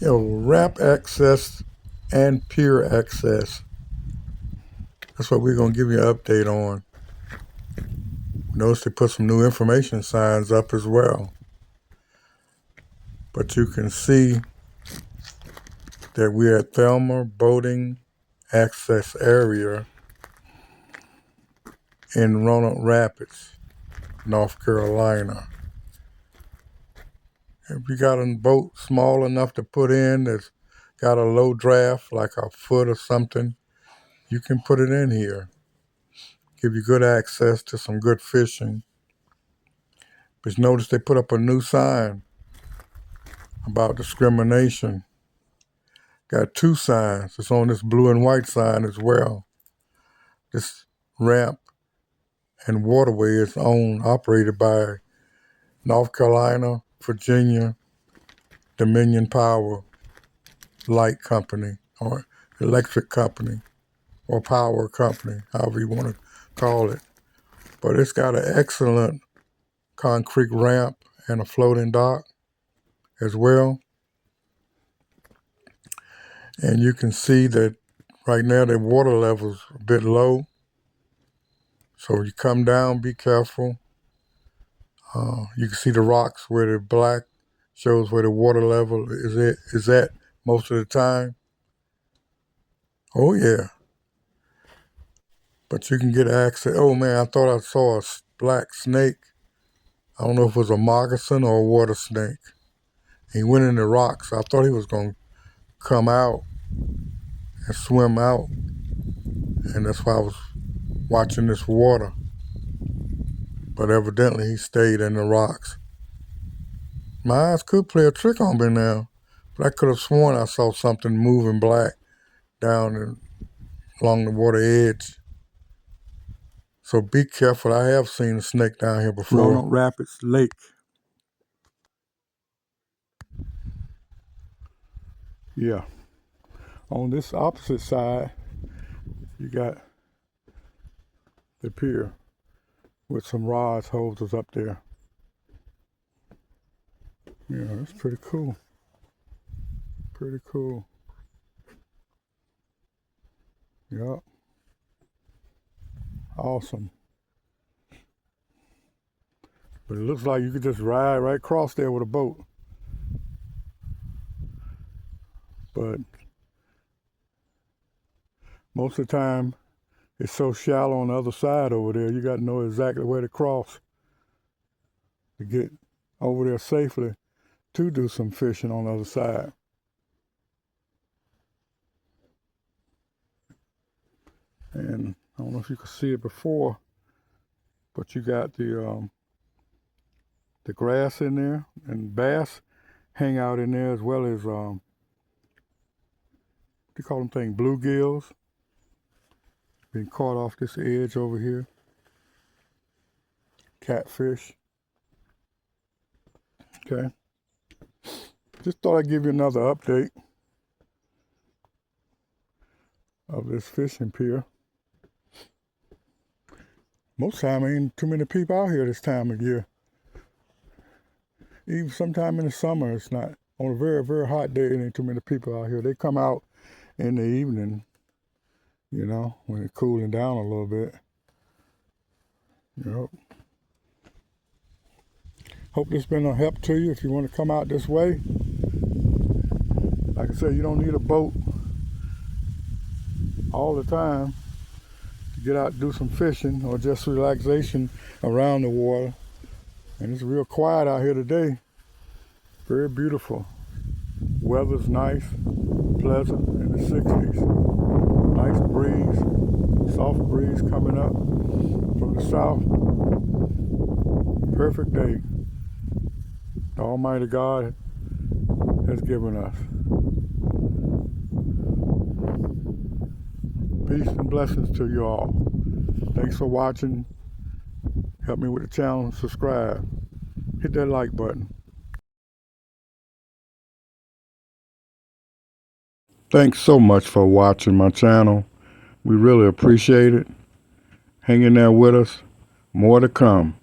Ramp access and pier access. That's what we're going to give you an update on. Notice they put some new information signs up as well. But you can see that we're at Thelma Boating Access Area in Roanoke Rapids, North Carolina. If you got a boat small enough to put in that's got a low draft, like a foot or something, you can put it in here. Give you good access to some good fishing. But notice they put up a new sign about discrimination. Got two signs. It's on this blue and white sign as well. This ramp and waterway is operated by North Carolina, Virginia, Dominion Power Light Company or Electric Company or Power Company, however you want to call it. But it's got an excellent concrete ramp and a floating dock as well. And you can see that right now the water level's a bit low. So you come down, be careful. You can see the rocks where the black shows where the water level is at most of the time. Oh yeah. But you can get access. Oh man, I thought I saw a black snake. I don't know if it was a moccasin or a water snake. He went in the rocks. I thought he was going to come out and swim out. And that's why I was watching this water. But evidently he stayed in the rocks. My eyes could play a trick on me now. But I could have sworn I saw something moving black down along the water edge. So be careful. I have seen a snake down here before. Roanoke Rapids Lake. Yeah. On this opposite side, you got the pier with some rods holders up there. Yeah, that's pretty cool. Pretty cool. Yep. Awesome. But it looks like you could just ride right across there with a boat. But most of the time, it's so shallow on the other side over there, you got to know exactly where to cross to get over there safely to do some fishing on the other side. And I don't know if you could see it before, but you got the grass in there, and bass hang out in there as well as what do you call them things, bluegills, being caught off this edge over here. Catfish. Okay. Just thought I'd give you another update of this fishing pier. Most time ain't too many people out here this time of year. Even sometime in the summer, it's not. On a very, very hot day, there ain't too many people out here. They come out in the evening, you know, when it's cooling down a little bit. Yep. Hope this been a help to you if you want to come out this way. Like I said, you don't need a boat all the time to get out and do some fishing or just relaxation around the water. And it's real quiet out here today. Very beautiful. Weather's nice, pleasant in the 60s. Nice breeze, soft breeze coming up from the south. Perfect day. The Almighty God has given us. Peace and blessings to you all. Thanks for watching. Help me with the channel, subscribe. Hit that like button. Thanks so much for watching my channel. We really appreciate it. Hang in there with us. More to come.